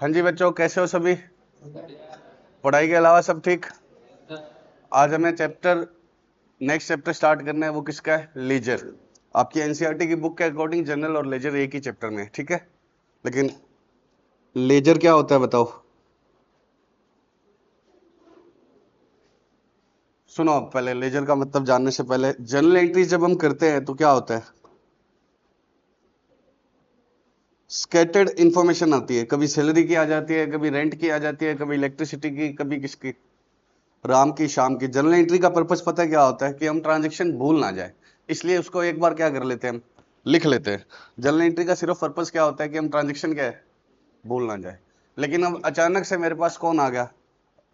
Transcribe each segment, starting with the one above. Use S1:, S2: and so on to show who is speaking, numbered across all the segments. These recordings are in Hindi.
S1: हाँ जी बच्चों, कैसे हो सभी? पढ़ाई के अलावा सब ठीक? आज हमें नेक्स्ट चैप्टर स्टार्ट करना है। वो किसका है? लीजर। आपकी एनसीईआरटी की बुक के अकॉर्डिंग जनरल और लेजर एक ही चैप्टर में है, ठीक है। लेकिन लेजर क्या होता है बताओ? सुनो, आप पहले लेजर का मतलब जानने से पहले, जर्नल एंट्री जब हम करते हैं तो क्या होता है? स्कैटर्ड इंफॉर्मेशन आती है। कभी सैलरी की आ जाती है, कभी रेंट की आ जाती है, कभी इलेक्ट्रिसिटी की, कभी किसकी? राम की शाम की। जर्नल एंट्री का पर्पस पता है क्या होता है? कि हम ट्रांजैक्शन भूल ना जाए, इसलिए उसको एक बार क्या कर लेते हैं, हम लिख लेते हैं। जर्नल एंट्री का सिर्फ पर्पस क्या होता है? कि हम ट्रांजैक्शन क्या है, भूल ना जाए। लेकिन अब अचानक से मेरे पास कौन आ गया?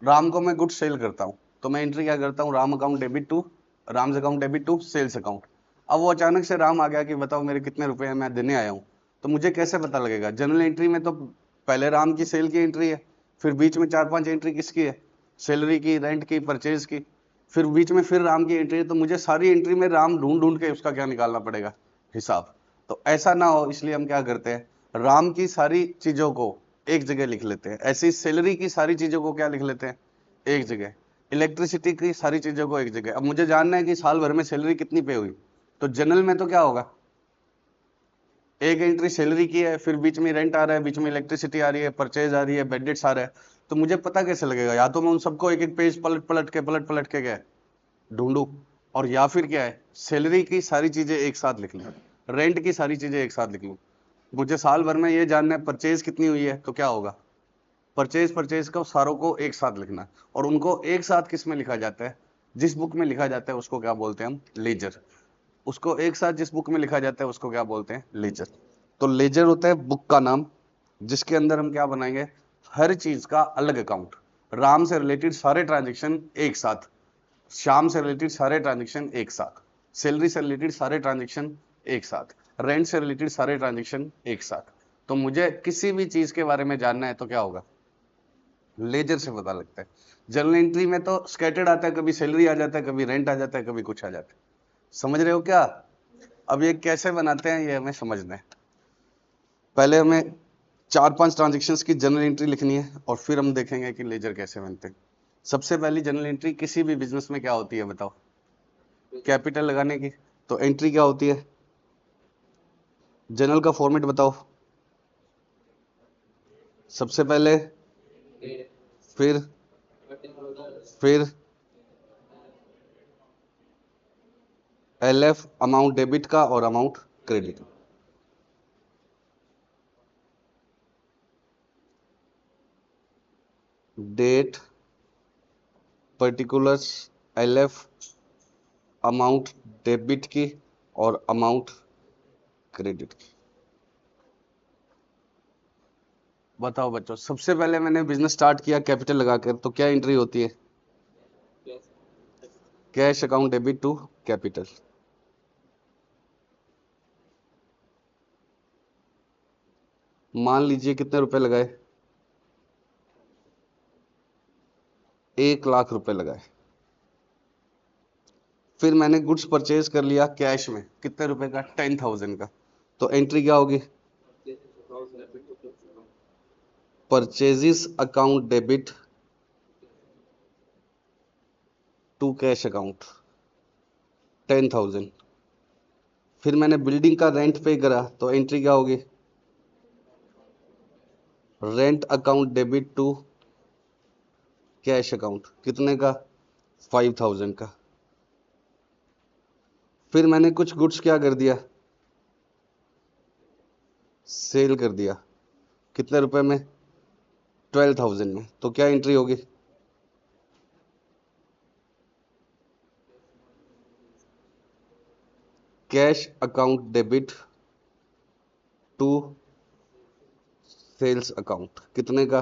S1: राम को मैं गुड्स सेल करता हूं, तो मैं एंट्री क्या करता हूं? Ram account debit to, Ram's account debit to sales account. अब वो अचानक से राम आ गया कि बताओ मेरे कितने रुपए हैं, मैं देने आया हूं। तो मुझे कैसे पता लगेगा? जनरल एंट्री में तो पहले राम की सेल की एंट्री है, फिर बीच में 4-5 एंट्री किसकी है? सैलरी की, रेंट की, परचेज की, फिर बीच में फिर राम की एंट्री है। तो मुझे सारी एंट्री में राम ढूंढ ढूंढ के उसका क्या निकालना पड़ेगा? हिसाब। तो ऐसा ना हो, इसलिए हम क्या करते हैं, राम की सारी चीजों को एक जगह लिख लेते हैं। ऐसे ही सैलरी की सारी चीजों को क्या लिख लेते हैं, एक जगह। इलेक्ट्रिसिटी की सारी चीजों को एक जगह। अब मुझे जानना है कि साल भर में सैलरी कितनी पे हुई, तो जनरल में तो क्या होगा, एक एंट्री सैलरी की है, फिर बीच में रेंट आ रहा है, बीच में इलेक्ट्रिसिटी आ रही है, परचेज आ रही है, बेनिफिट्स आ रहा है। तो मुझे पता कैसे लगेगा? या तो मैं उन सबको एक एक पेज पलट पलट के क्या है, ढूंढू, और या फिर क्या है, सैलरी की सारी चीजें एक साथ लिख लूं, रेंट की सारी चीजें एक साथ लिख लूं। मुझे साल भर में ये जानना है परचेज कितनी हुई है, तो क्या होगा, परचेज परचेज को सारों को एक साथ लिखना। और उनको एक साथ किस में लिखा जाता है? जिस बुक में लिखा जाता है उसको क्या बोलते हैं हम? लेजर। उसको एक साथ जिस बुक में लिखा जाता है उसको क्या बोलते हैं? लेजर। तो लेजर होता है बुक का नाम, जिसके अंदर हम क्या बनाएंगे, हर चीज का अलग अकाउंट। राम से रिलेटेड सारे ट्रांजेक्शन एक साथ, शाम से रिलेटेड सारे ट्रांजेक्शन एक साथ, सैलरी से रिलेटेड सारे ट्रांजेक्शन एक साथ, रेंट से रिलेटेड सारे ट्रांजेक्शन एक साथ। तो मुझे किसी भी चीज के बारे में जानना है तो क्या होगा, लेजर से पता लगता है। जर्नल एंट्री में तो स्कैटर्ड आता है, कभी सैलरी आ जाता है, कभी रेंट आ जाता है, कभी कुछ आ जाता है। समझ रहे हो क्या? अब ये कैसे बनाते हैं ये हमें समझना है। पहले हमें 4-5 ट्रांजेक्शन्स की जनरल एंट्री लिखनी है, और फिर हम देखेंगे कि लेजर कैसे बनते हैं। सबसे पहली जनरल एंट्री किसी भी बिजनेस में क्या होती है बताओ? कैपिटल लगाने की। तो एंट्री क्या होती है? जनरल का फॉर्मेट बताओ। सबसे पहले, फिर फिर एलएफ अमाउंट डेबिट का और amount credit. Date, particulars, LF amount debit की और अमाउंट क्रेडिट की। बताओ बच्चों, सबसे पहले मैंने बिजनेस स्टार्ट किया कैपिटल लगाकर, तो क्या एंट्री होती है? Cash account debit to capital. मान लीजिए कितने रुपए लगाए, 1 लाख रुपए लगाए। फिर मैंने गुड्स परचेज कर लिया कैश में, कितने रुपए का? 10,000 का। तो एंट्री क्या होगी? Purchases account debit to cash account, 10,000। फिर मैंने बिल्डिंग का रेंट पे करा, तो एंट्री क्या होगी? Rent account debit to cash account, कितने का? 5,000 का। फिर मैंने कुछ गुड्स क्या कर दिया, सेल कर दिया, कितने रुपए में? 12,000 में। तो क्या एंट्री होगी? Cash account debit to sales account, कितने का?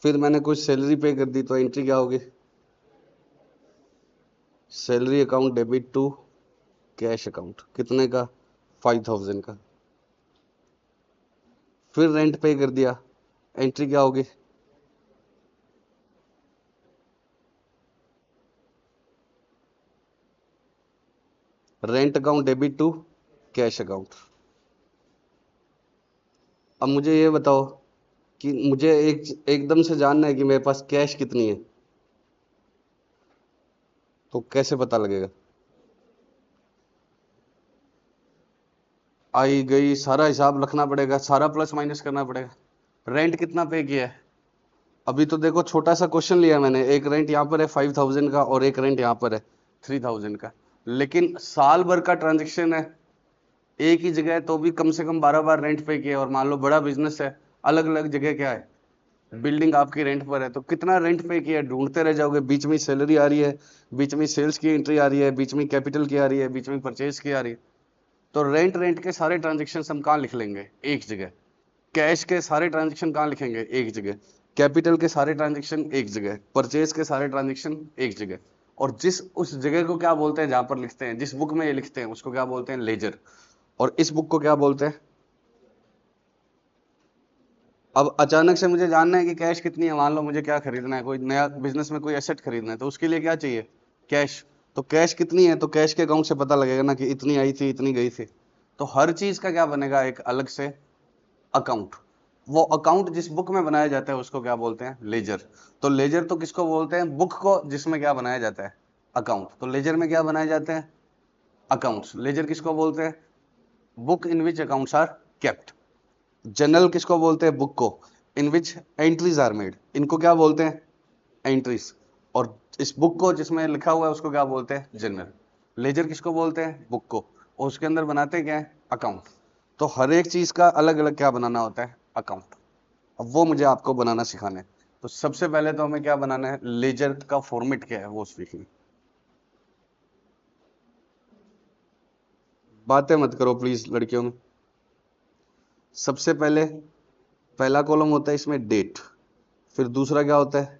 S1: फिर मैंने कुछ सैलरी पे कर दी, तो एंट्री क्या होगी? Salary account debit to cash account, कितने का? 5,000 का। फिर रेंट पे कर दिया, एंट्री क्या होगी? Rent account debit to cash account. अब मुझे ये बताओ कि मुझे एकदम से जानना है कि मेरे पास कैश कितनी है, तो कैसे पता लगेगा? आई गई सारा हिसाब रखना पड़ेगा, सारा प्लस माइनस करना पड़ेगा। रेंट कितना पे किया है? अभी तो देखो छोटा सा क्वेश्चन लिया मैंने, एक रेंट यहाँ पर है 5000 का और एक रेंट यहाँ पर है 3000 का, लेकिन साल भर का ट्रांजेक्शन है एक ही जगह है, तो भी कम से कम 12 बार रेंट पे किया। और मान लो बड़ा बिजनेस है, अलग अलग जगह क्या है, बिल्डिंग आपकी रेंट पर है, तो कितना रेंट पे किया ढूंढते रह जाओगे। बीच में सैलरी आ रही है, बीच में सेल्स की एंट्री आ रही है, बीच में कैपिटल की आ रही है, बीच में परचेज की आ रही है। तो रेंट रेंट के सारे ट्रांजेक्शन हम कहाँ लिख लेंगे? एक जगह। कैश के सारे ट्रांजेक्शन कहाँ लिखेंगे? एक जगह। कैपिटल के सारे ट्रांजेक्शन एक जगह, परचेज के सारे ट्रांजेक्शन एक जगह। और जिस उस जगह को क्या बोलते हैं जहां पर लिखते हैं, जिस बुक में ये लिखते हैं उसको क्या बोलते हैं? लेजर। और इस बुक को क्या बोलते हैं? अब अचानक से मुझे जानना है कि कैश कितनी है। मान लो मुझे क्या खरीदना है, कोई नया बिजनेस में कोई एसेट खरीदना है, तो उसके लिए क्या चाहिए? कैश। तो कैश कितनी है, तो कैश के अकाउंट से पता लगेगा ना कि इतनी आई थी, इतनी गई थी। तो हर चीज का क्या बनेगा? एक अलग से अकाउंट। वो अकाउंट जिस बुक में बनाया जाता है उसको क्या बोलते हैं? लेजर। तो लेजर तो किसको बोलते हैं? बुक को जिसमें क्या बनाया जाता है? अकाउंट। तो लेजर में क्या बनाए जाते हैं? अकाउंट्स। लेजर किसको बोलते हैं? Book in which accounts are kept. Journal किसको बोलते हैं? बुक को in which entries are made. इनको क्या बोलते हैं? एंट्रीज। और इस बुक को जिसमें लिखा हुआ है उसको क्या बोलते हैं? जर्नल। लेजर किसको बोलते हैं? बुक को। और उसके अंदर बनाते क्या है? अकाउंट। तो हर एक चीज का अलग अलग क्या बनाना होता है? अकाउंट। अब वो मुझे आपको बनाना सिखाना है। तो सबसे पहले तो हमें क्या बनाना है? लेजर का फॉर्मेट क्या है वो सीखना। बातें मत करो प्लीज लड़कियों में। सबसे पहले पहला कॉलम होता है इसमें डेट, फिर दूसरा क्या होता है?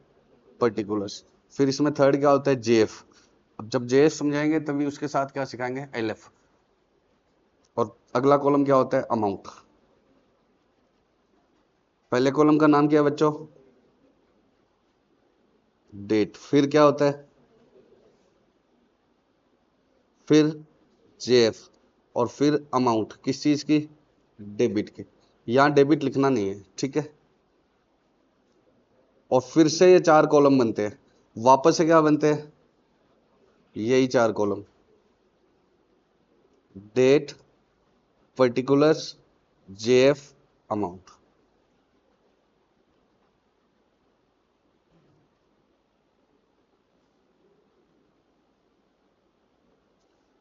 S1: पर्टिकुलर्स, फिर इसमें थर्ड क्या होता है? जेएफ। अब जब जेएफ समझाएंगे तभी उसके साथ क्या सिखाएंगे? एलएफ। और अगला कॉलम क्या होता है? अमाउंट। पहले कॉलम का नाम क्या है बच्चों? डेट। फिर क्या होता है? फिर जेएफ। और फिर अमाउंट किस चीज की? डेबिट की। यहां डेबिट लिखना नहीं है, ठीक है। और फिर से ये चार कॉलम बनते हैं, वापस से क्या बनते हैं? यही चार column. Date, particulars, JF, amount.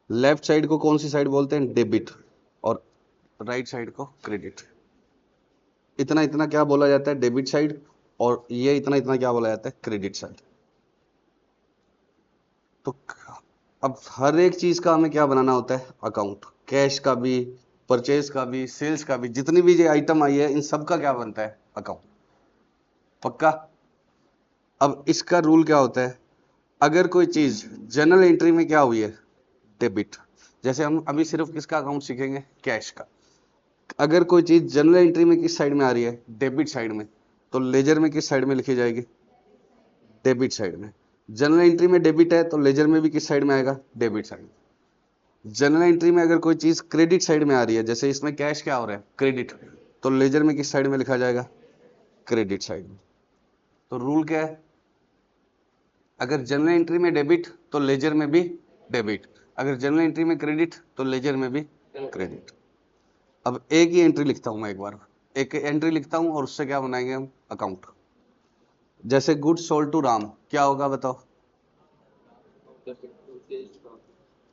S1: Left side को कौन सी साइड बोलते हैं? डेबिट। और राइट साइड को क्रेडिट। इतना इतना क्या बोला जाता है? Debit side. और ये इतना इतना क्या बोला जाता है? Credit side. तो अब हर एक चीज का हमें क्या बनाना होता है? अकाउंट। कैश का भी, परचेज का भी, सेल्स का भी, जितनी भी ये आइटम आई है इन सब का क्या बनता है? अकाउंट। पक्का? अब इसका रूल क्या होता है? अगर कोई चीज जनरल एंट्री में क्या हुई है? डेबिट। जैसे हम अभी सिर्फ किसका अकाउंट सीखेंगे? कैश का। अगर कोई चीज जनरल एंट्री में किस साइड में आ रही है? डेबिट साइड में। तो लेजर में किस साइड में लिखी जाएगी? डेबिट साइड में। जनरल एंट्री में डेबिट है तो लेजर में भी किस साइड में आएगा? Debit side. जनरल एंट्री में अगर कोई चीज क्रेडिट साइड में आ रही है, जैसे इसमें कैश क्या हो रहा है? क्रेडिट। तो लेजर में किस साइड में लिखा जाएगा? क्रेडिट साइड में। तो रूल क्या है? अगर जनरल एंट्री में डेबिट तो लेजर में भी डेबिट, अगर जनरल एंट्री में क्रेडिट तो लेजर में भी क्रेडिट। अब एक ही एंट्री लिखता हूं मैं, एक बार एक एंट्री लिखता हूं और उससे क्या बनाएंगे हम? अकाउंट। जैसे गुड्स सोल्ड टू राम, क्या होगा बताओ?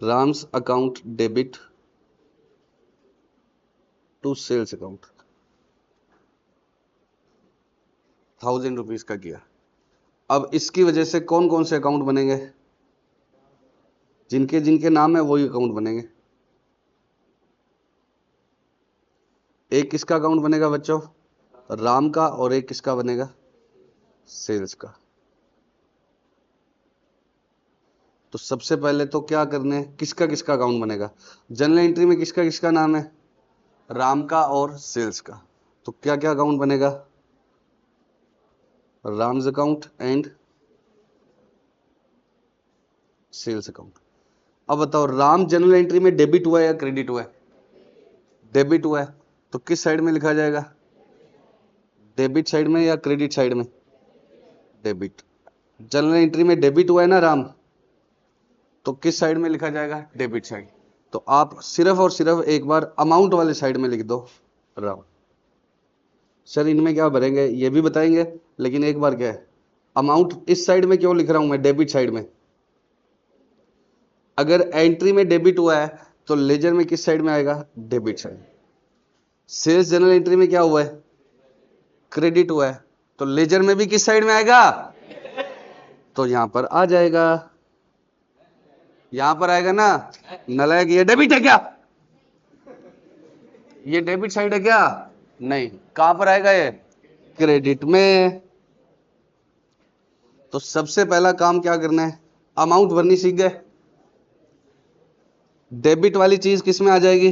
S1: Ram's account debit to sales account. 1000 rupees का किया। अब इसकी वजह से कौन कौन से अकाउंट बनेंगे? जिनके जिनके नाम है वही अकाउंट बनेंगे। एक किसका अकाउंट बनेगा बच्चों? राम का। और एक किसका बनेगा? सेल्स का। तो सबसे पहले तो क्या करने हैं? किसका किसका अकाउंट बनेगा? जनरल एंट्री में किसका किसका नाम है? राम का और सेल्स का। तो क्या क्या अकाउंट बनेगा? Ram's account and sales account. अब बताओ राम जनरल एंट्री में डेबिट हुआ है या क्रेडिट हुआ है? डेबिट हुआ है। तो किस साइड में लिखा जाएगा? डेबिट साइड में या क्रेडिट साइड में? डेबिट। जनरल एंट्री में डेबिट हुआ है ना राम, तो किस साइड में लिखा जाएगा? Debit side. तो आप सिर्फ और सिर्फ एक बार अमाउंट वाले साइड में लिख दो राम। सर इनमें क्या भरेंगे ये भी बताएंगे, लेकिन एक बार क्या है, अमाउंट इस साइड में क्यों लिख रहा हूं मैं? डेबिट साइड में। अगर एंट्री में डेबिट हुआ है तो लेजर में किस साइड में आएगा? Debit side. Sales journal entry में क्या हुआ है? क्रेडिट हुआ है, तो लेजर में भी किस साइड में आएगा? तो यहां पर आ जाएगा, यहां पर आएगा ना। नालायक, ये डेबिट है क्या? ये डेबिट साइड है क्या? नहीं। कहां पर आएगा ये? क्रेडिट में। तो सबसे पहला काम क्या करना है? अमाउंट भरनी सीख गए। डेबिट वाली चीज किस में आ जाएगी?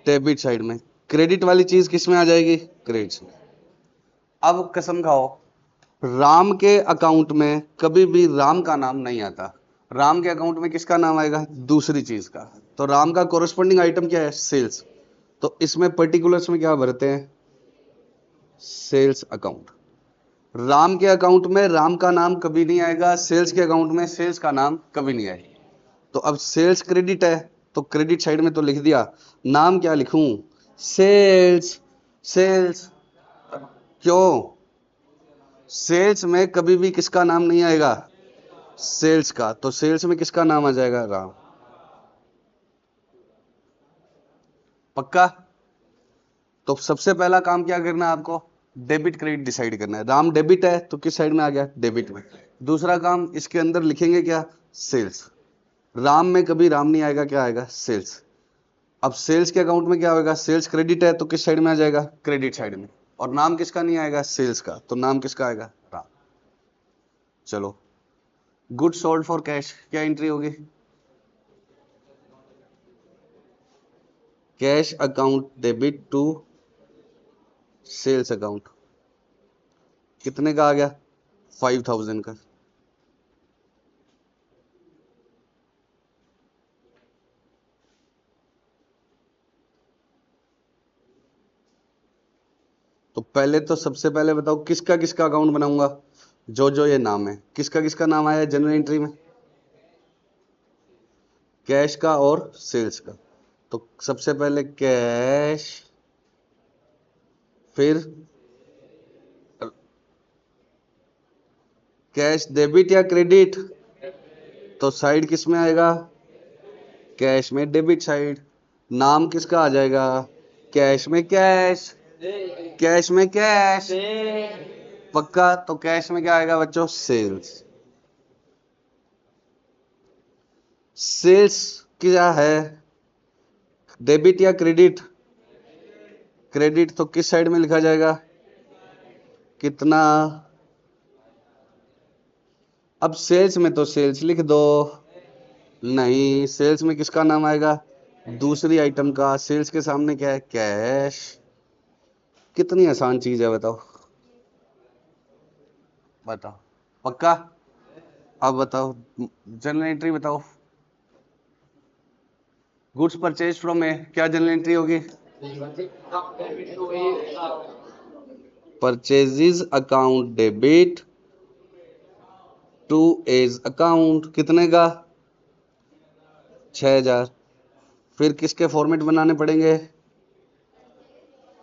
S1: डेबिट साइड में। क्रेडिट वाली चीज किस में आ जाएगी? क्रेडिट में। अब कसम खाओ, राम के अकाउंट में कभी भी राम का नाम नहीं आता। राम के अकाउंट में किसका नाम आएगा? दूसरी चीज का। तो राम का कोरस्पोंडिंग आइटम क्या है? सेल्स। तो इसमें पर्टिकुलर्स में क्या भरते हैं? Sales account. राम के अकाउंट में राम का नाम कभी नहीं आएगा, सेल्स के अकाउंट में सेल्स का नाम कभी नहीं आएगा। तो अब सेल्स क्रेडिट है तो क्रेडिट साइड में तो लिख दिया, नाम क्या लिखूं? सेल्स। सेल्स क्यों? सेल्स में कभी भी किसका नाम नहीं आएगा? सेल्स का। तो सेल्स में किसका नाम आ जाएगा? राम। पक्का? तो सबसे पहला काम क्या करना है आपको? डेबिट क्रेडिट डिसाइड करना है। राम डेबिट है तो किस साइड में आ गया? डेबिट में। दूसरा काम इसके अंदर लिखेंगे क्या? सेल्स। राम में कभी राम नहीं आएगा, क्या आएगा? सेल्स। अब सेल्स के अकाउंट में क्या होगा? सेल्स क्रेडिट है तो किस साइड में आ जाएगा? क्रेडिट साइड में। और नाम किसका नहीं आएगा? सेल्स का। तो नाम किसका आएगा? राम। चलो, गुड सोल्ड फॉर कैश क्या एंट्री होगी? Cash account debit to sales account. कितने का आ गया? 5000 का। तो पहले तो सबसे पहले बताओ किसका किसका अकाउंट बनाऊंगा? जो जो ये नाम है, किसका किसका नाम आया है जनरल एंट्री में? कैश का और सेल्स का। तो सबसे पहले कैश, फिर कैश डेबिट या क्रेडिट? तो साइड किस में आएगा? कैश में डेबिट साइड। नाम किसका आ जाएगा? कैश में कैश। कैश में कैश। पक्का? तो कैश में क्या आएगा बच्चों? सेल्स। सेल्स क्या है? डेबिट या क्रेडिट? क्रेडिट। तो किस साइड में लिखा जाएगा? कितना? अब सेल्स में तो सेल्स लिख दो। नहीं, सेल्स में किसका नाम आएगा? दूसरी आइटम का। सेल्स के सामने क्या है? कैश। कितनी आसान चीज है बताओ। बताओ। पक्का? अब बताओ जनरल एंट्री बताओ। गुड्स परचेज फ्रॉम ए क्या जनरल एंट्री होगी? Purchases account debit to A's account. कितने का? 6000। फिर किसके फॉर्मेट बनाने पड़ेंगे?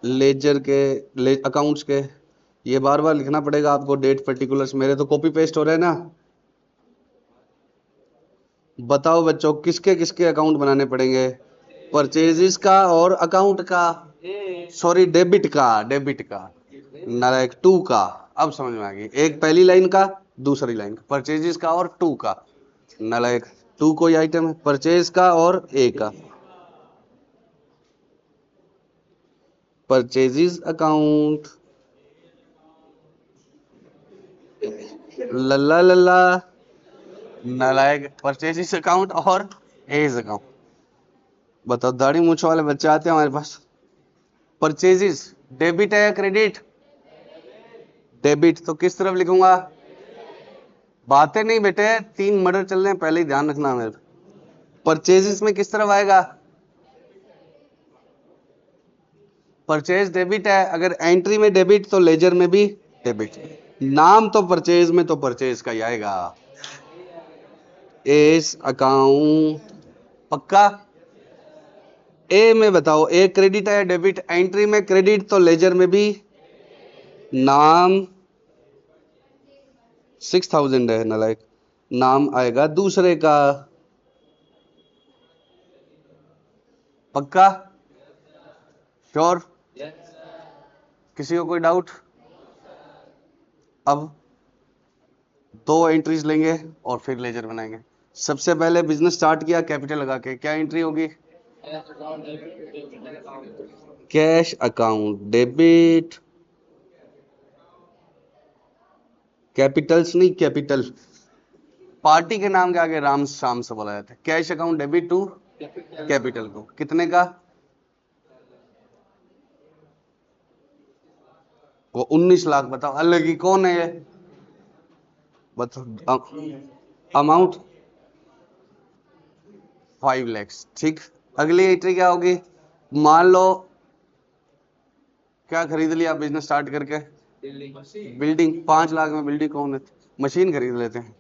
S1: लेजर के, अकाउंट्स के। ये बार बार लिखना पड़ेगा आपको डेट पर्टिकुलर्स। मेरे तो कॉपी पेस्ट हो रहा है ना। बताओ बच्चों किसके किसके अकाउंट बनाने पड़ेंगे? परचेजेस का और अकाउंट का, सॉरी डेबिट का। डेबिट का नालायक, टू का। अब समझ में आ गई। एक पहली लाइन का, दूसरी लाइन का। परचेजेस का और टू का। नालायक, टू कोई आइटम है? परचेज का और ए का। Purchases account. लल्ला लल्ला नालायक, परचेजेस अकाउंट और एज अकाउंट। बताओ, दाढ़ी मूछ वाले बच्चे आते हैं हमारे पास। परचेजेस डेबिट है या क्रेडिट? डेबिट। तो किस तरफ लिखूंगा? बातें नहीं बेटे, 3 मर्डर चल रहे हैं, पहले ही ध्यान रखना मेरे। परचेजेस में किस तरफ आएगा? परचेज डेबिट है, अगर एंट्री में डेबिट तो लेजर में भी डेबिट। नाम तो परचेज में तो परचेज का ही आएगा, एस अकाउंट। पक्का? ए में बताओ, ए क्रेडिट है डेबिट, एंट्री में क्रेडिट तो लेजर में भी। नाम 6000 है नालायक, नाम आएगा दूसरे का। पक्का? श्योर? किसी को कोई डाउट? अब दो एंट्रीज लेंगे और फिर लेजर बनाएंगे। सबसे पहले बिजनेस स्टार्ट किया कैपिटल लगा के, क्या एंट्री होगी? कैश अकाउंट डेबिट, कैपिटल्स नहीं कैपिटल, पार्टी के नाम के आगे राम शाम से बोला जाता है। Cash account debit to capital को, कितने का? वो 19 लाख। बताओ अलग ही कौन है ये? बताओ अमाउंट 5 लाख। ठीक, अगली एंट्री क्या होगी? मान लो क्या खरीद लिया बिजनेस स्टार्ट करके? बिल्डिंग। 5 लाख में बिल्डिंग कौन है? मशीन खरीद लेते हैं,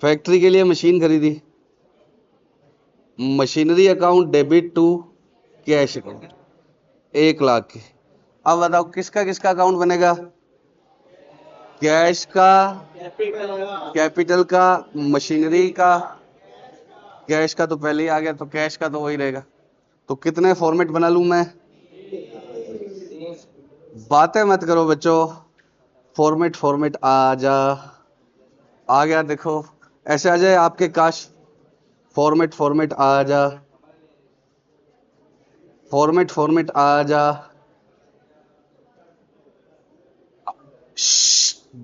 S1: फैक्ट्री के लिए मशीन खरीदी। Machinery account debit to cash account 1 lakh के। अब बताओ किसका किसका अकाउंट बनेगा? कैश का, कैपिटल का, मशीनरी का। कैश का तो पहले ही आ गया, तो कैश का तो वही रहेगा। तो कितने फॉर्मेट बना लूं मैं? बातें मत करो बच्चों, फॉर्मेट फॉर्मेट आ जा। आ गया देखो, ऐसे आ जाए आपके काश। फॉर्मेट फॉर्मेट आ जा, फॉर्मेट फॉर्मेट आ जा।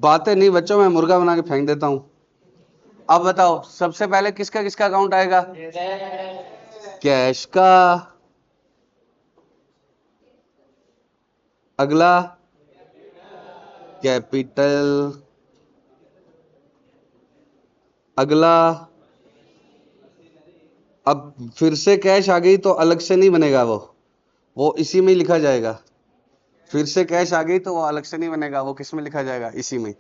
S1: बातें नहीं बच्चों, मैं मुर्गा बना के फेंक देता हूं। अब बताओ सबसे पहले किसका किसका अकाउंट आएगा? कैश का। अगला कैपिटल। अगला, अब फिर से कैश आ गई तो अलग से नहीं बनेगा, वो इसी में ही लिखा जाएगा। फिर से कैश आ गई तो वो अलग से नहीं बनेगा, वो किस में लिखा जाएगा? इसी में।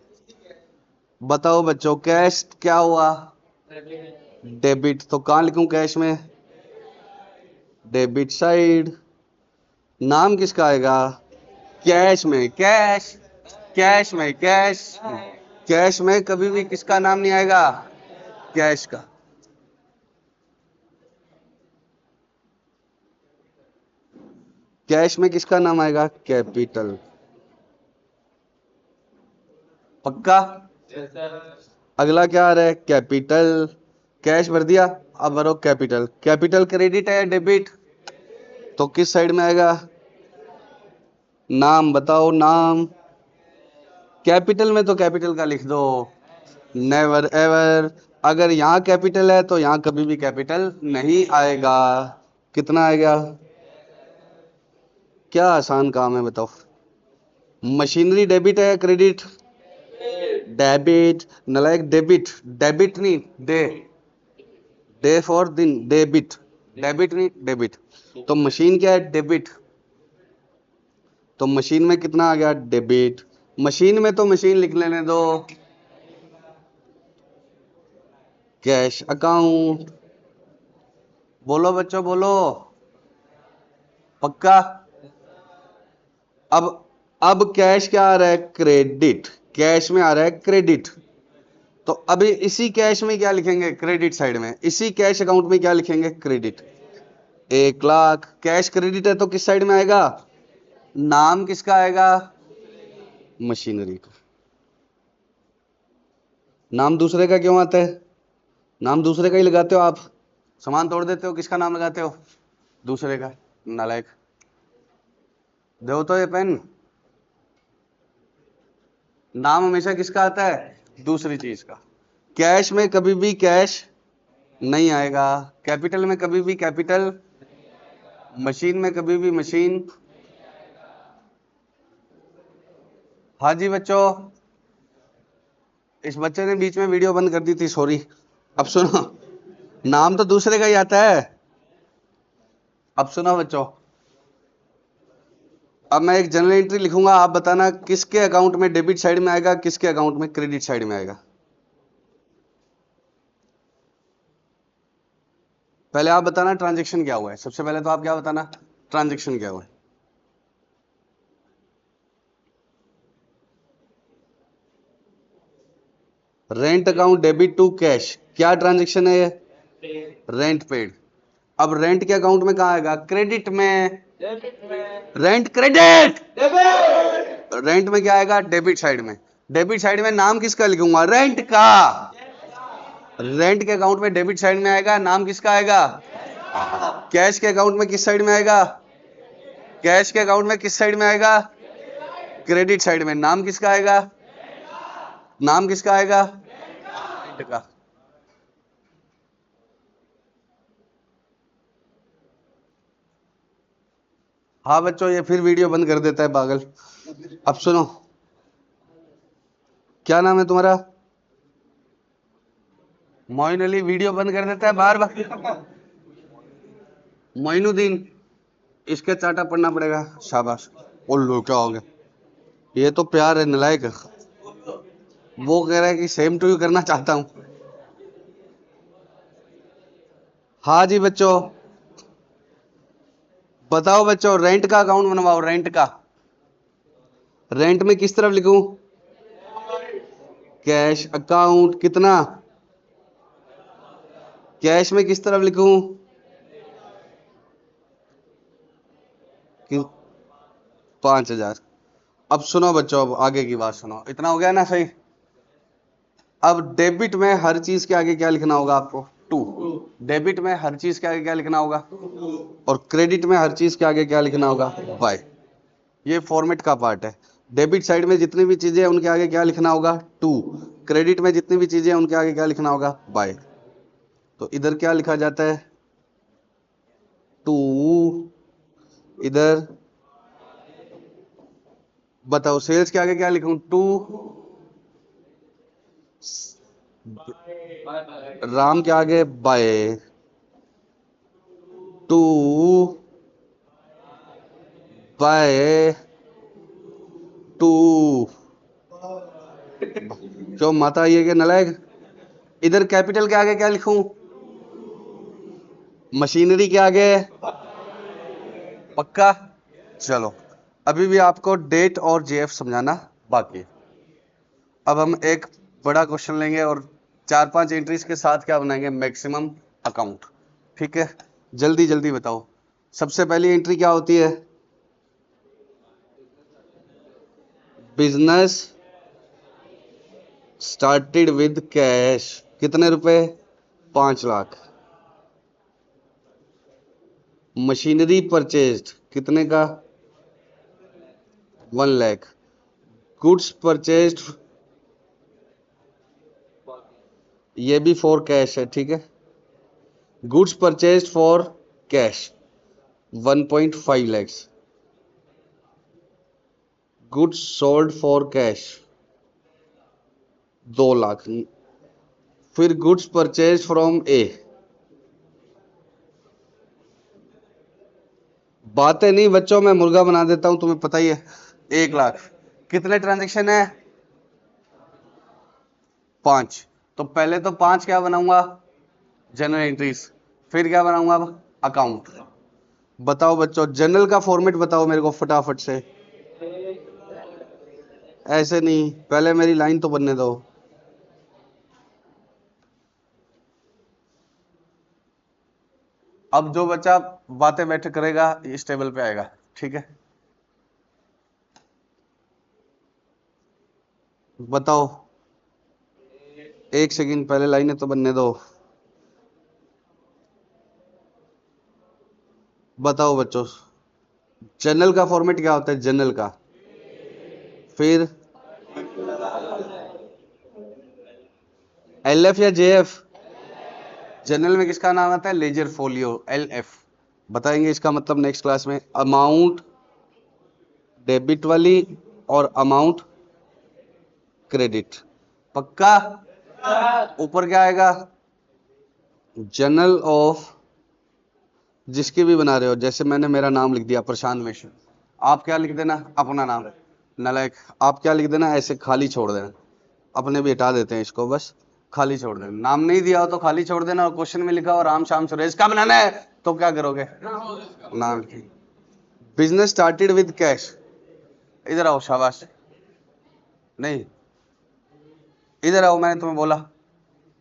S1: बताओ बच्चों कैश क्या हुआ? डेबिट। तो कहां लिखूं कैश में? Debit side. नाम किसका आएगा? कैश में कैश, कैश में कैश। कैश में कभी भी किसका नाम नहीं आएगा? कैश का। कैश में किसका नाम आएगा? कैपिटल। पक्का? अगला क्या आ रहा है? कैपिटल। कैश भर दिया, अब भरो कैपिटल। कैपिटल क्रेडिट है या डेबिट? तो किस साइड में आएगा? नाम बताओ, नाम। कैपिटल में तो कैपिटल का लिख दो, नेवर एवर। अगर यहां कैपिटल है तो यहां कभी भी कैपिटल नहीं आएगा। कितना आएगा? क्या आसान काम है बताओ। मशीनरी डेबिट है या क्रेडिट? डेबिट नलायक, डेबिट। डेबिट नहीं डे, डे फॉर दिन, डेबिट। डेबिट नहीं डेबिट। तो मशीन क्या है? डेबिट। तो मशीन में कितना आ गया? डेबिट। मशीन में तो मशीन लिख लेने दो, कैश अकाउंट। बोलो बच्चों बोलो, पक्का? अब कैश क्या आ रहा है? क्रेडिट। कैश में आ रहा है क्रेडिट। तो अभी इसी कैश में क्या लिखेंगे? क्रेडिट साइड में। इसी कैश अकाउंट में क्या लिखेंगे? क्रेडिट। 1 लाख। कैश क्रेडिट है तो किस साइड में आएगा? नाम किसका आएगा? मशीनरी का। नाम दूसरे का क्यों आता है? नाम दूसरे का ही लगाते हो आप, सामान तोड़ देते हो, किसका नाम लगाते हो? दूसरे का। नालायक। दो तो ये पेन। नाम हमेशा किसका आता है? दूसरी चीज का। कैश में कभी भी कैश नहीं आएगा, कैपिटल में कभी भी कैपिटल, मशीन में कभी भी मशीन। हाँ जी बच्चों, इस बच्चे ने बीच में वीडियो बंद कर दी थी, सॉरी। अब सुनो, नाम तो दूसरे का ही आता है। अब सुनो बच्चों, अब मैं एक जनरल एंट्री लिखूंगा, आप बताना किसके अकाउंट में डेबिट साइड में आएगा, किसके अकाउंट में क्रेडिट साइड में आएगा। पहले आप बताना ट्रांजैक्शन क्या हुआ है, सबसे पहले तो आप क्या बताना, ट्रांजैक्शन क्या हुआ है। Rent account debit to cash, क्या ट्रांजैक्शन है ये, रेंट पेड। अब रेंट के अकाउंट में कहा आएगा, क्रेडिट में, रेंट क्रेडिट, रेंट में क्या आएगा, डेबिट साइड में। डेबिट साइड में नाम किसका लिखूंगा, रेंट का। रेंट के अकाउंट में डेबिट साइड में आएगा, नाम किसका आएगा, कैश के अकाउंट में किस साइड में आएगा, कैश के अकाउंट में किस साइड में आएगा, क्रेडिट साइड में। नाम किसका आएगा, नाम किसका आएगा, रेंट का। हाँ बच्चों, ये फिर वीडियो बंद कर देता है पागल। अब सुनो, क्या नाम है तुम्हारा, मोइन अली, वीडियो बंद कर देता है बार बार। मोइनुद्दीन, इसके चाटा पढ़ना पड़ेगा, शाबाश। उल्लू क्या हो गया, ये तो प्यार है नलायक। वो कह रहा है कि सेम टू यू करना चाहता हूं। हाँ जी बच्चों, बताओ बच्चों, रेंट का अकाउंट बनवाओ, रेंट का। रेंट में किस तरफ लिखूं, कैश अकाउंट कितना, कैश में किस तरफ लिखूं, कि 5,000। अब सुनो बच्चों, अब आगे की बात सुनो, इतना हो गया ना सही। अब डेबिट में हर चीज के आगे क्या लिखना होगा आपको, टू। डेबिट में हर चीज के आगे क्या लिखना होगा, और क्रेडिट में हर चीज के आगे क्या लिखना होगा, बाय। ये फॉर्मेट का पार्ट है। डेबिट साइड में जितनी भी चीजें हैं उनके आगे क्या लिखना होगा, टू। क्रेडिट में जितनी भी चीजें हैं उनके आगे क्या लिखना होगा, बाय। तो इधर क्या लिखा जाता है, टू, इधर बताओ सेल्स के आगे क्या लिखूं, टू। राम के आगे बाय, टू बाय टू। क्यों माता ये के नलायक। इधर कैपिटल के आगे क्या लिखूं, मशीनरी के आगे, पक्का। चलो, अभी भी आपको डेट और जेएफ समझाना बाकी है। अब हम एक बड़ा क्वेश्चन लेंगे और 4-5 एंट्रीज के साथ क्या बनाएंगे, मैक्सिमम अकाउंट। ठीक है, जल्दी जल्दी बताओ। सबसे पहली एंट्री क्या होती है, बिजनेस स्टार्टेड विद कैश, कितने रुपए, 5 लाख। मशीनरी परचेज्ड कितने का, 1 लाख। गुड्स परचेज्ड, ये भी फॉर कैश है, ठीक है। Goods purchased for cash 1.5 lakhs। Goods sold for cash 2 lakh. फिर गुड्स परचेज फ्रॉम ए, बातें नहीं बच्चों, मैं मुर्गा बना देता हूं, तुम्हें पता ही है। 1 लाख। कितने ट्रांजेक्शन है, 5। तो पहले तो 5 क्या बनाऊंगा, जनरल एंट्रीज। फिर क्या बनाऊंगा, अकाउंट। बताओ बच्चों, जनरल का फॉर्मेट बताओ मेरे को फटाफट से। ऐसे नहीं, पहले मेरी लाइन तो बनने दो। अब जो बच्चा बातें बैठे करेगा इस टेबल पे आएगा, ठीक है। बताओ, 1 सेकंड, पहले लाइनें तो बनने दो। बताओ बच्चों, जनरल का फॉर्मेट क्या होता है, जनरल का। फिर एलएफ या जेएफ, जनरल में किसका नाम आता है, लेजर फोलियो, एलएफ। बताएंगे इसका मतलब नेक्स्ट क्लास में। अमाउंट डेबिट वाली और अमाउंट क्रेडिट, पक्का। ऊपर क्या आएगा, जनरल ऑफ, जिसकी भी बना रहे हो, जैसे मैंने मेरा नाम लिख दिया प्रशांत मिश्र, आप क्या लिख देना, अपना नाम। नालायक, आप क्या लिख देना, ऐसे खाली छोड़ देना। अपने भी हटा देते हैं इसको, बस खाली छोड़ देना। नाम नहीं दिया हो तो खाली छोड़ देना, और क्वेश्चन में लिखा हो राम श्याम सुरेश का बनाना है तो क्या करोगे, नाम की। बिजनेस स्टार्टेड विद कैश, इधर आओ, शाबाश। नहीं, इधर आओ, मैंने तुम्हें बोला,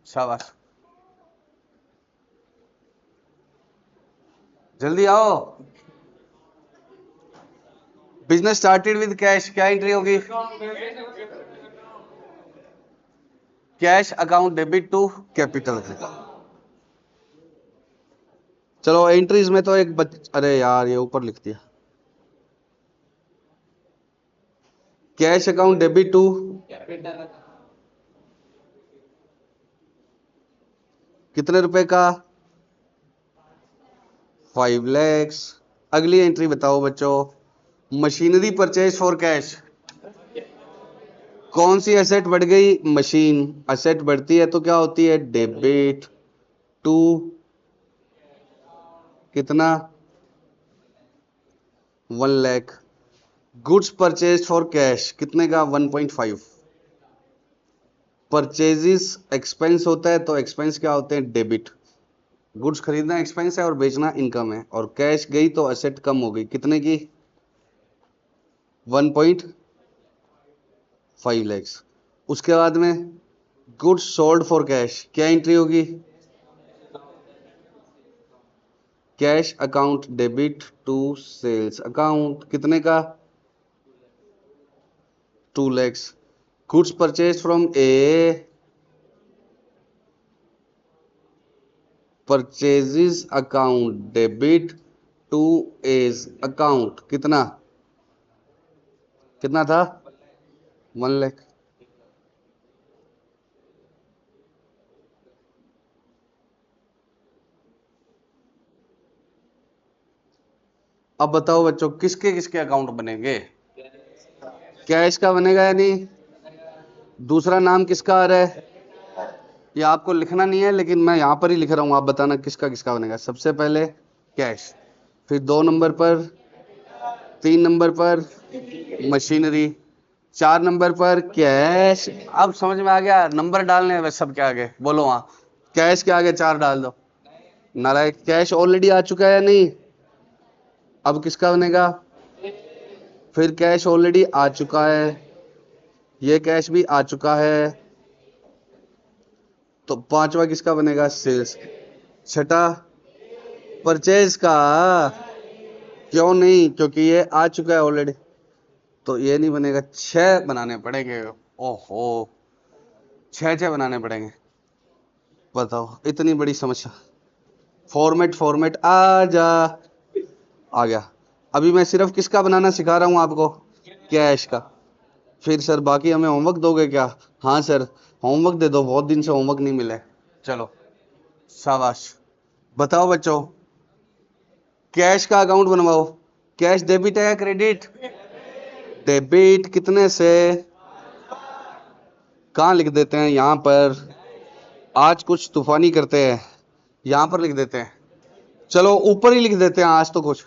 S1: शाबाश, जल्दी आओ। बिजनेस स्टार्टेड विद कैश, क्या एंट्री होगी, cash account debit to capital. चलो एंट्रीज में तो अरे यार, ये ऊपर लिख दिया, कैश अकाउंट डेबिट टू कितने रुपए का, 5 lakhs। अगली एंट्री बताओ बच्चों, मशीनरी परचेज फॉर कैश। कौन सी एसेट बढ़ गई, मशीन। एसेट बढ़ती है तो क्या होती है, डेबिट टू कितना, 1 lakh. Goods purchase for cash कितने का, 1.5। परचेजेस एक्सपेंस होता है तो एक्सपेंस क्या होते हैं, डेबिट। गुड्स खरीदना एक्सपेंस है और बेचना इनकम है, और कैश गई तो एसेट कम हो गई, कितने की, 1.5 lakhs। उसके बाद में गुड्स सोल्ड फॉर कैश, क्या एंट्री होगी, cash account debit to sales account, कितने का, 2 lakhs। Goods purchase from A, purchases account debit to A's account, कितना, कितना था, 1 लाख। अब बताओ बच्चों, किसके किसके अकाउंट बनेंगे, कैश का बनेगा या नहीं, दूसरा नाम किसका आ रहा है, ये आपको लिखना नहीं है लेकिन मैं यहां पर ही लिख रहा हूं, आप बताना किसका किसका बनेगा। सबसे पहले कैश, फिर 2 नंबर पर, 3 नंबर पर मशीनरी, 4 नंबर पर कैश। अब समझ में आ गया, नंबर डालने हैं बस, सब के आगे बोलो, वहां कैश के आगे 4 डाल दो। नालायक, कैश ऑलरेडी आ चुका है या नहीं, अब किसका बनेगा, फिर कैश ऑलरेडी आ चुका है, ये कैश भी आ चुका है, तो 5वां किसका बनेगा, सेल्स। छठा परचेज का, क्यों नहीं, क्योंकि ये आ चुका है ऑलरेडी, तो ये नहीं बनेगा, 6 बनाने पड़ेंगे। ओहो, 6 बनाने पड़ेंगे, बताओ इतनी बड़ी समस्या। फॉर्मेट फॉर्मेट आ जा, आ गया। अभी मैं सिर्फ किसका बनाना सिखा रहा हूं आपको, कैश का। फिर सर बाकी हमें होमवर्क दोगे क्या, हाँ सर होमवर्क दे दो, बहुत दिन से होमवर्क नहीं मिले। चलो शाबाश, बताओ बच्चों, कैश का अकाउंट बनवाओ। कैश डेबिट है या क्रेडिट, डेबिट, कितने से, कहाँ लिख देते हैं, यहां पर। आज कुछ तूफानी करते हैं, यहां पर लिख देते हैं, चलो ऊपर ही लिख देते हैं आज तो कुछ।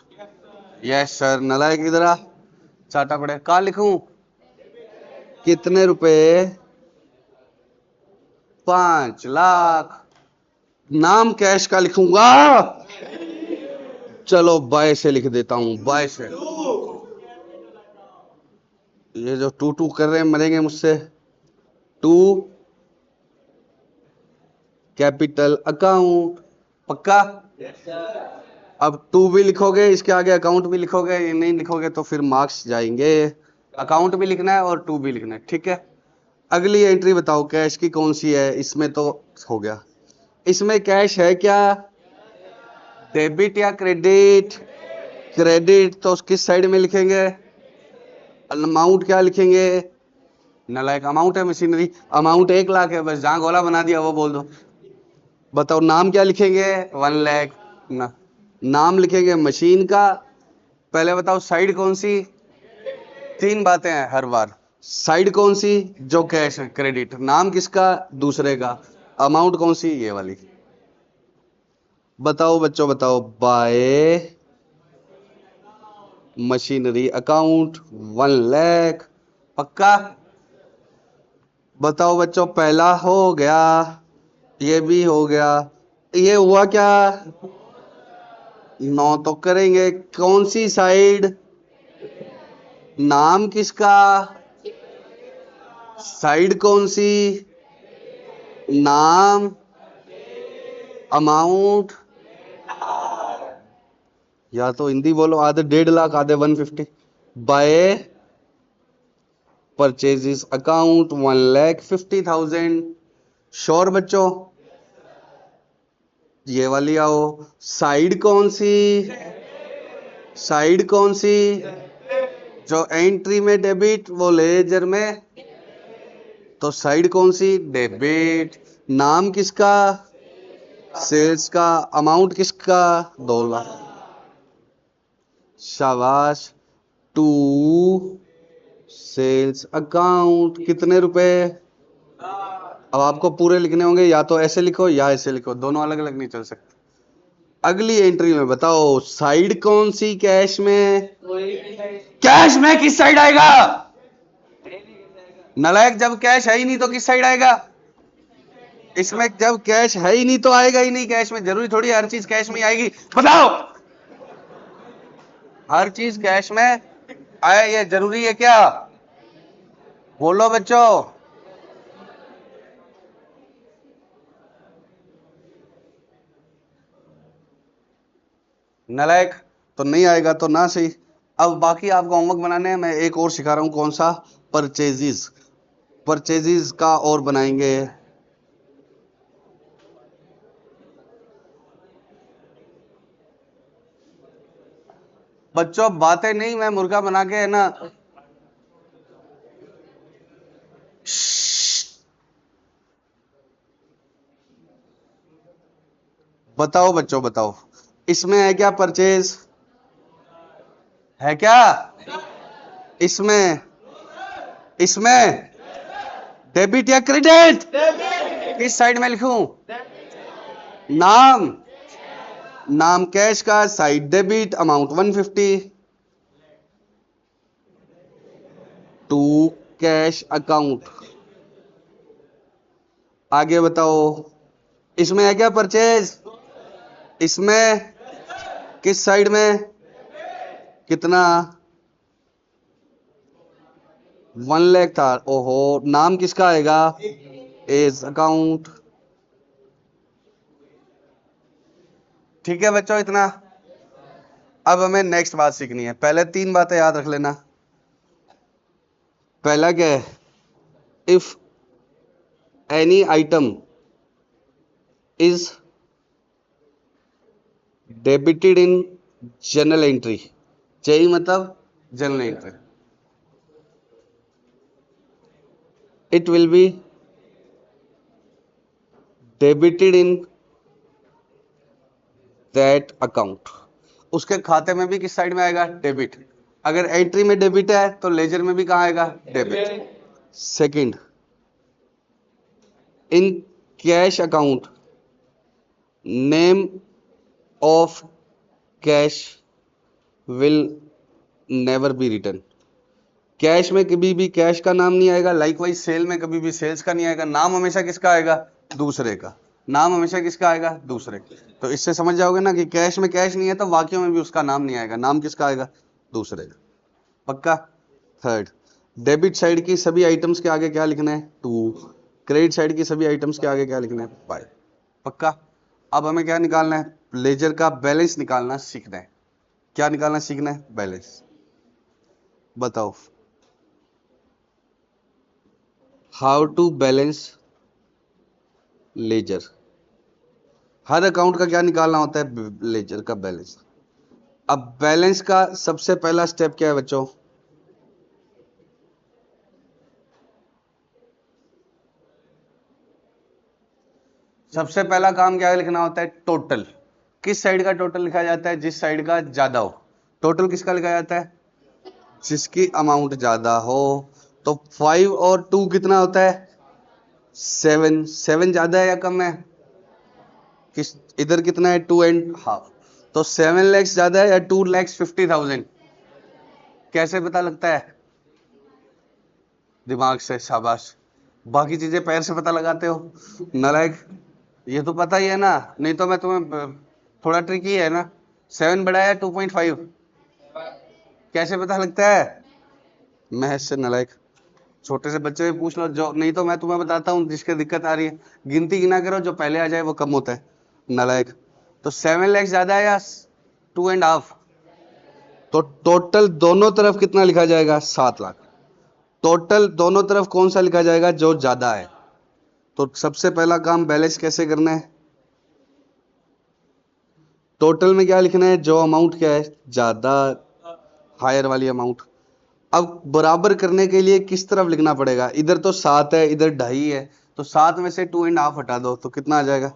S1: यस सर, नालायक इधर आ, चाटा पड़े, कहाँ लिखूं, कितने रुपए, 5 लाख। नाम कैश का लिखूंगा, चलो बाय से लिख देता हूं, बाय से। ये जो टू टू कर रहे हैं मरेंगे मुझसे। टू कैपिटल अकाउंट, पक्का। अब टू भी लिखोगे, इसके आगे अकाउंट भी लिखोगे, ये नहीं लिखोगे तो फिर मार्क्स जाएंगे। अकाउंट भी लिखना है और टू भी लिखना है, ठीक है। अगली एंट्री बताओ कैश की कौन सी है, इसमें तो हो गया, इसमें कैश है क्या, डेबिट या क्रेडिट, क्रेडिट तो किस साइड में लिखेंगे, अमाउंट क्या लिखेंगे, नालायक, अमाउंट है मशीनरी, अमाउंट 1 लाख है, बस जहां गोला बना दिया वो बोल दो। बताओ नाम क्या लिखेंगे, 1 लाख ना, नाम लिखेंगे मशीन का। पहले बताओ साइड कौन सी, 3 बातें हैं हर बार, साइड कौन सी, जो कैश है, क्रेडिट, नाम किसका, दूसरे का, अमाउंट कौन सी, ये वाली। बताओ बच्चों बताओ, बाय मशीनरी अकाउंट 1 लाख। पक्का? बताओ बच्चों, पहला हो गया, ये भी हो गया, ये हुआ क्या? 9 तो करेंगे। कौन सी साइड? नाम किसका? साइड कौन सी? नाम, अमाउंट, या तो हिंदी बोलो, आधे 1.5 लाख आधे 150। By purchases account 1,50,000। श्योर बच्चों? ये वाली आओ। साइड कौन सी? साइड कौन सी? जो एंट्री में डेबिट वो लेजर में, तो साइड कौन सी? डेबिट। नाम किसका? सेल्स का। अमाउंट किसका? 2 लाख। शाबाश। टू सेल्स अकाउंट कितने रुपए? अब आपको पूरे लिखने होंगे, या तो ऐसे लिखो या ऐसे लिखो, दोनों अलग अलग नहीं चल सकते। अगली एंट्री में बताओ, साइड कौन सी कैश में? कैश में किस साइड आएगा? नालायक, जब कैश है ही नहीं तो किस साइड आएगा? इसमें जब कैश है ही नहीं तो आएगा ही नहीं कैश में। जरूरी थोड़ी हर चीज कैश में आएगी। बताओ, हर चीज कैश में आए ये जरूरी है क्या? बोलो बच्चों। नालायक, तो नहीं आएगा तो ना सही। अब बाकी आपको होमवर्क बनाने हैं, मैं एक और सिखा रहा हूं। कौन सा? परचेजिस। परचेजिस का और बनाएंगे। बच्चों बातें नहीं, मैं मुर्गा बना के है ना। बताओ बच्चों, बताओ, इसमें है क्या परचेज? है क्या? इसमें इसमें डेबिट या क्रेडिट? किस साइड में लिखूं? नाम, नाम कैश का, side debit, amount 150। To cash account. आगे बताओ, इसमें है क्या परचेज? इसमें किस साइड में? कितना? 1 लाख था। ओहो, नाम किसका आएगा? A's account. ठीक है बच्चों, इतना। अब हमें नेक्स्ट बात सीखनी है। पहले 3 बातें याद रख लेना। पहला क्या है? If any item is debited in journal entry. JE मतलब journal entry, it will be debited in that account। उसके खाते में भी किस साइड में आएगा? डेबिट। अगर एंट्री में डेबिट है तो लेजर में भी कहां आएगा? Debit. Second, in cash account name of cash will never be return. Cash में कभी भी कैश का नाम नहीं आएगा। लाइकवाइज सेल में कभी भी सेल्स का नहीं आएगा। नाम हमेशा किसका आएगा? दूसरे का। नाम हमेशा किसका आएगा? दूसरे का। तो इससे समझ जाओगे ना कि कैश में कैश नहीं है तो वाक्यों में भी उसका नाम नहीं आएगा। नाम किसका आएगा? दूसरे का। पक्का? थर्ड, डेबिट साइड की सभी आइटम्स के आगे क्या लिखना है? टू। क्रेडिट साइड की सभी आइटम्स के आगे क्या लिखना है? बाय। पक्का? अब हमें क्या निकालना है? लेजर का बैलेंस निकालना सीखना है। क्या निकालना सीखना है? बैलेंस। बताओ, हाउ टू बैलेंस लेजर। हर अकाउंट का क्या निकालना होता है? लेजर का बैलेंस। अब बैलेंस का सबसे पहला स्टेप क्या है बच्चों? सबसे पहला काम क्या लिखना होता है? टोटल। किस साइड का टोटल लिखा जाता है? जिस साइड का ज्यादा हो। टोटल किसका लिखा जाता है? जिसकी अमाउंट ज्यादा हो। तो 5 और 2 कितना होता है? 7। 7 ज्यादा है या कम है? किस इधर कितना है? 2 एंड हाफ। तो 7 lakhs ज्यादा है या 2,50,000? कैसे पता लगता है? दिमाग से, शाबाश। बाकी चीजें पैर से पता लगाते हो, नालायक। ये तो पता ही है ना, नहीं तो मैं तुम्हें थोड़ा ट्रिकी है ना। 7 बड़ा है 2.5, कैसे पता लगता है? महज से, नालायक। छोटे से बच्चे भी पूछ लो, जो नहीं तो मैं तुम्हें बताता हूँ जिसके दिक्कत आ रही है। गिनती गिना करो, जो पहले आ जाए वो कम होता है, नालायक। तो 7 लाख ज्यादा है या 2.5? तो टोटल दोनों तरफ कितना लिखा जाएगा? 7 लाख। टोटल दोनों तरफ कौन सा लिखा जाएगा? जो ज्यादा है। तो सबसे पहला काम बैलेंस कैसे करना है? टोटल में क्या लिखना है? जो अमाउंट क्या है ज्यादा, हायर वाली अमाउंट। अब बराबर करने के लिए किस तरफ लिखना पड़ेगा? इधर तो 7 है, इधर 2.5 है, तो 7 में से 2.5 हटा दो तो कितना आ जाएगा?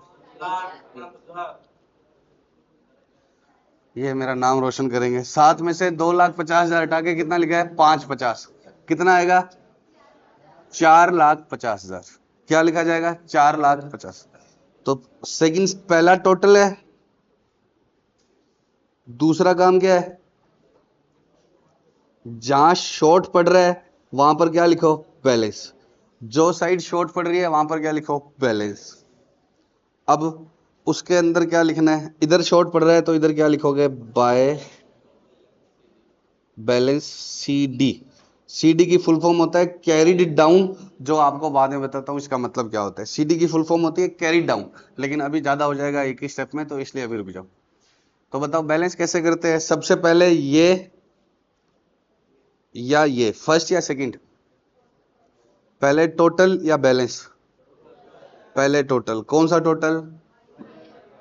S1: ये मेरा नाम रोशन करेंगे। 7 में से 2,50,000 हटा के कितना लिखा है? 550। कितना आएगा? 4,50,000। क्या लिखा जाएगा? 4,50,000। तो सेकंड, पहला टोटल है, दूसरा काम क्या है? जहां शॉर्ट पड़ रहा है वहां पर क्या लिखो? बैलेंस। जो साइड शॉर्ट पड़ रही है वहां पर क्या लिखो? बैलेंस। अब उसके अंदर क्या लिखना है? इधर शॉर्ट पड़ रहा है तो इधर क्या लिखोगे? By balance C D. सी डी की फुल फॉर्म होता है कैरीड डाउन, जो आपको बाद में बताता हूं इसका मतलब क्या होता है। सी डी की फुल फॉर्म होती है कैरीड डाउन, लेकिन अभी ज्यादा हो जाएगा एक ही स्टेप में, तो इसलिए अभी रुक जाओ। तो बताओ बैलेंस कैसे करते हैं? सबसे पहले ये या ये, फर्स्ट या सेकंड? पहले टोटल या बैलेंस? पहले टोटल। कौन सा टोटल?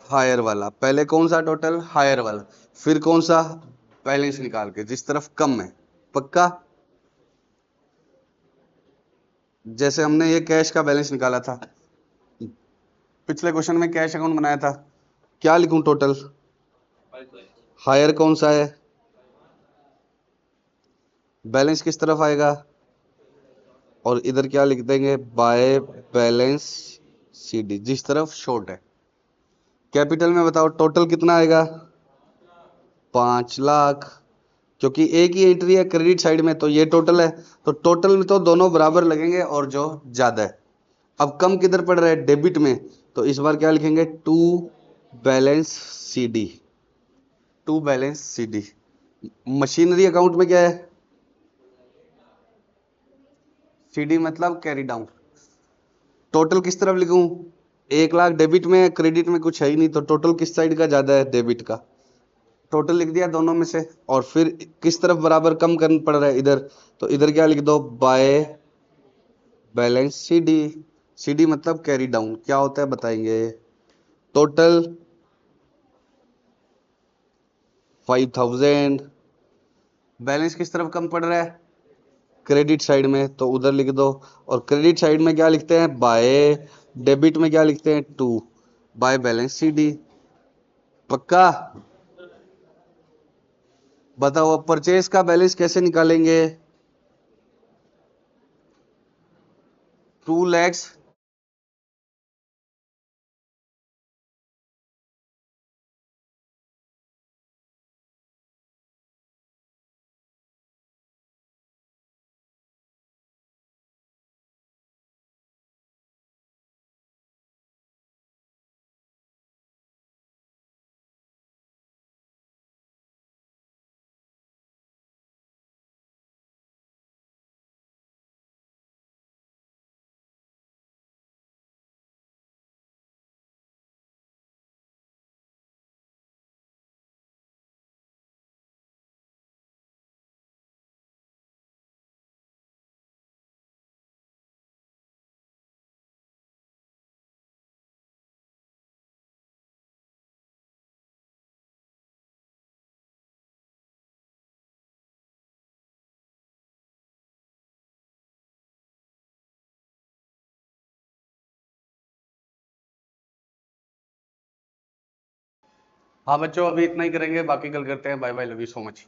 S1: हायर वाला। पहले कौन सा टोटल? हायर वाला। फिर कौन सा? बैलेंस निकाल के जिस तरफ कम है। पक्का? जैसे हमने ये कैश का बैलेंस निकाला था, पिछले क्वेश्चन में कैश अकाउंट बनाया था, क्या लिखूं टोटल? हायर कौन सा है? बैलेंस किस तरफ आएगा? और इधर क्या लिख देंगे? बाय बैलेंस सी डी, जिस तरफ शॉर्ट है। कैपिटल में बताओ टोटल कितना आएगा? 5 लाख। क्योंकि एक ही एंट्री है क्रेडिट साइड में, तो ये टोटल है, तो टोटल में तो दोनों बराबर लगेंगे और जो ज्यादा है। अब कम किधर पड़ रहा है? डेबिट में। तो इस बार क्या लिखेंगे? To balance C D. To balance C D. Machinery account में क्या है? सी डी मतलब कैरी डाउन। टोटल किस तरफ लिखूं? 1 लाख डेबिट में, क्रेडिट में कुछ है ही नहीं, तो टोटल किस साइड का ज्यादा है? डेबिट का। टोटल लिख दिया दोनों में से, और फिर किस तरफ बराबर कम करना पड़ रहा है? इधर। तो इधर क्या लिख दो? By balance C D. C D मतलब कैरी डाउन। क्या होता है बताएंगे? टोटल 5,000। बैलेंस किस तरफ कम पड़ रहा है? क्रेडिट साइड में, तो उधर लिख दो। और क्रेडिट साइड में क्या लिखते हैं? बाय। डेबिट में क्या लिखते हैं? To by balance C D. पक्का? बताओ अब परचेज का बैलेंस कैसे निकालेंगे? 2 lakhs। हाँ बच्चों, अभी इतना ही करेंगे, बाकी कल करते हैं। Bye bye, love you so much.